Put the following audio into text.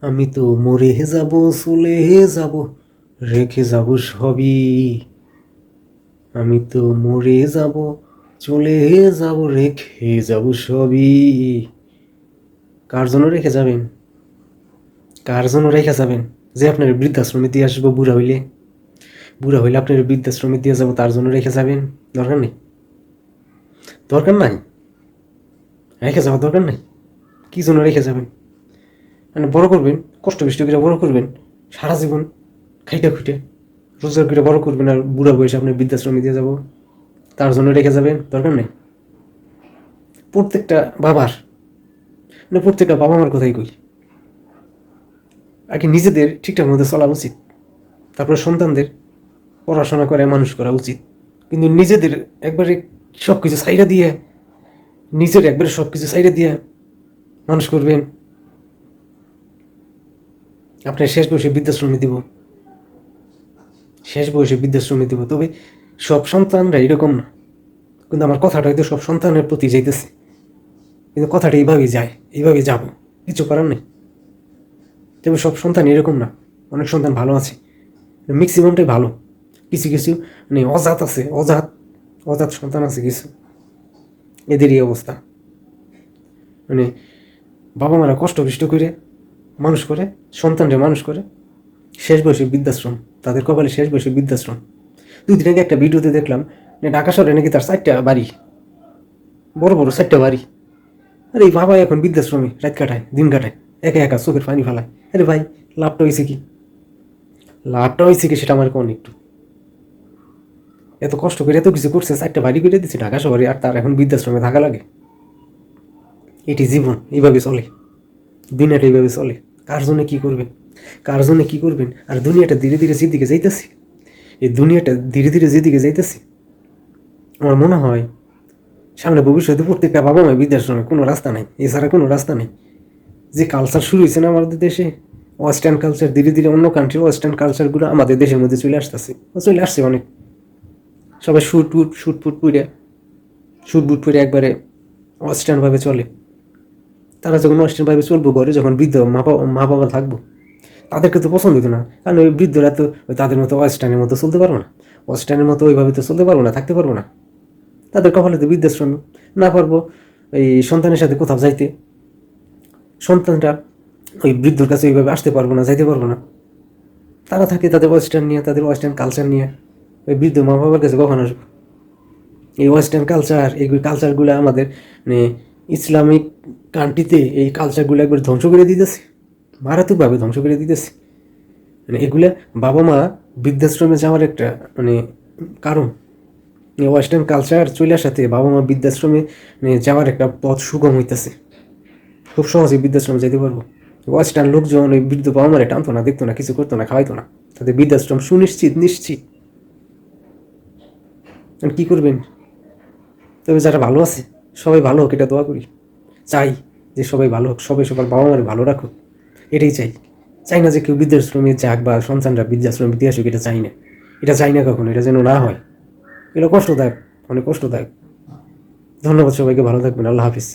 আমি তো মরে যাব, চলে যাব, রেখে যাব সবই। আমি তো মরে যাব, চলে যাব, রেখে যাব সবই। কার জন্য রেখে যাবেন? কার জন্য রেখে যাবেন? যে আপনার বৃদ্ধাশ্রমে দিয়ে আসবো বুড়া হইলে, বুড়া হইলে আপনার বৃদ্ধাশ্রমে দিয়ে যাবো, তার জন্য রেখে যাবেন? দরকার নেই, দরকার নাই, রেখে যাওয়ার দরকার নেই। কি জন্য রেখে যাবেন? মানে বড় করবেন, কষ্ট বেষ্ট করে বড় করবেন, সারা জীবন খাইটা খুঁটে রোজগার করে বড় করবেন, আর বুড়া বয়সে আপনি বৃদ্ধাশ্রমে দিয়ে যাবো, তার জন্য রেখে যাবেন? দরকার নেই। প্রত্যেকটা বাবার, মানে প্রত্যেকটা বাবা মার কথাই কই, আগে নিজেদের ঠিকঠাক মতো চলা উচিত, তারপরে সন্তানদের পড়াশোনা করে মানুষ করা উচিত। কিন্তু নিজেদের একবারে সব কিছু সাইডা দিয়ে, নিজের একবারে সব কিছু সাইডা দিয়ে মানুষ করবেন, আপনার শেষ বয়সে বৃদ্ধাশ্রমে দিব, শেষ বয়সে বৃদ্ধাশ্রমে দিব। তবে সব সন্তানরা এরকম না, কিন্তু আমার কথাটা হয়তো সব সন্তানের প্রতি যাইতেছে, কিন্তু কথাটা এইভাবেই যায়, এইভাবেই যাব, কিছু করার নেই। তবে সব সন্তান এরকম না, অনেক সন্তান ভালো আছে, ম্যাক্সিমামটাই ভালো। কিছু কিছু মানে অজাত আছে, অজাত অজাত সন্তান আছে কিছু, এদের এই অবস্থা। মানে বাবা মারা কষ্ট বিষ্ট করে মানুষ করে, সন্তানরা মানুষ করে, শেষ বয়সে বৃদ্ধাশ্রম, তাদের কপালে শেষ বয়সে বৃদ্ধাশ্রম। 2 দিন আগে একটা ভিডিওতে দেখলাম, ঢাকা শহরে নাকি তার 4টা বাড়ি, বড় বড় 4টা বাড়ি। আরে এই বাবা এখন বৃদ্ধাশ্রমে রাত কাটায়, দিন কাটায়, একা একা চোখের পানি ফেলায়। আরে ভাই, লাভটা হয়েছে কি? লাভটা হয়েছে কি সেটা আমার কোন একটু? এত কষ্ট করে এত কিছু করছে, 4টা বাড়ি করে দিচ্ছে ঢাকা শহরে, আর তার এখন বৃদ্ধাশ্রমে থাকা লাগে? এটি জীবন, এইভাবে চলে, দুনিয়াটা এইভাবে চলে। কার জন্য কি করবেন, কার জন্য কি করবেন? আর দুনিয়াটা ধীরে ধীরে যেদিকে যাইতেছে, এই দুনিয়াটা ধীরে ধীরে যেদিকে যাইতেছে, আমার মনে হয় সামনে ভবিষ্যতে প্রত্যেকটা বাবা মায়ের বৃদ্ধাশ্রমে, কোনো রাস্তা নাই, এছাড়া কোনো রাস্তা নেই। যে কালচার শুরু হয়েছে না আমাদের দেশে, ওয়েস্টার্ন কালচার, ধীরে ধীরে অন্য কান্ট্রির ওয়েস্টার্ন কালচারগুলো আমাদের দেশের মধ্যে চলে আসতেছে, চলে আসছে অনেক। সবাই শুট বুট পরে একবারে ওয়েস্টার্নভাবে চলে। তারা যখন ওয়েস্টার্নভাবে চলবো, ঘরে যখন বৃদ্ধ মা বাবা থাকবো, তাদেরকে তো পছন্দ হতো না, কারণ ওই বৃদ্ধরা তো তাদের মতো ওয়েস্টার্নের মতো চলতে পারবো না, ওয়েস্টার্নের মতো ওইভাবে তো চলতে পারবো না, থাকতে পারবো না। তাদের কপালে তো বৃদ্ধাশ্রম, না পারবো এই সন্তানের সাথে কোথাও যাইতে, সন্তানরা ওই বৃদ্ধর কাছে ওইভাবে আসতে পারবো না, যাইতে পারবো না। তারা থাকে তাদের ওয়েস্টার্ন নিয়ে, তাদের ওয়েস্টার্ন কালচার নিয়ে, ওই বৃদ্ধ মা বাবার কাছে কখন আসবো? এই ওয়েস্টার্ন কালচার, এই কালচারগুলো আমাদের মানে ইসলামিক কান্ট্রিতে এই কালচারগুলো একবার ধ্বংস করে দিতেছে, মারাত্মকভাবে ধ্বংস করে দিতেছে। মানে এগুলা বাবা মা বৃদ্ধাশ্রমে যাওয়ার একটা মানে কারণ। ওয়েস্টার্ন কালচার চলে আসাতে বাবা মা বৃদ্ধাশ্রমে যাওয়ার একটা পথ সুগম হইতেছে, খুব সহজে বৃদ্ধাশ্রমে যেতে পারবো। ওয়েস্টার্ন লোকজন ওই বৃদ্ধ বাবা মারে টানতো না, দেখতো না, কিছু করতো না, খাওয়াইতো না, তাদের বৃদ্ধাশ্রম সুনিশ্চিত, নিশ্চিত। কি করবেন? তবে যারা ভালো আছে, সবাই ভালো হোক, এটা দোয়া করি, চাই যে সবাই ভালো হোক, সবাই সবার বাবা মারে ভালো রাখুক, এটাই চাই। চাই না যে কেউ বৃদ্ধাশ্রমে যাক বা সন্তানরা বৃদ্ধাশ্রমে দিয়ে আসুক, এটা চাই না, এটা চাই না কখনো, এটা যেন না হয়। এটা কষ্টদায়ক, অনেক কষ্টদায়ক। ধন্যবাদ সবাইকে, ভালো থাকবেন, আল্লাহ হাফিজ।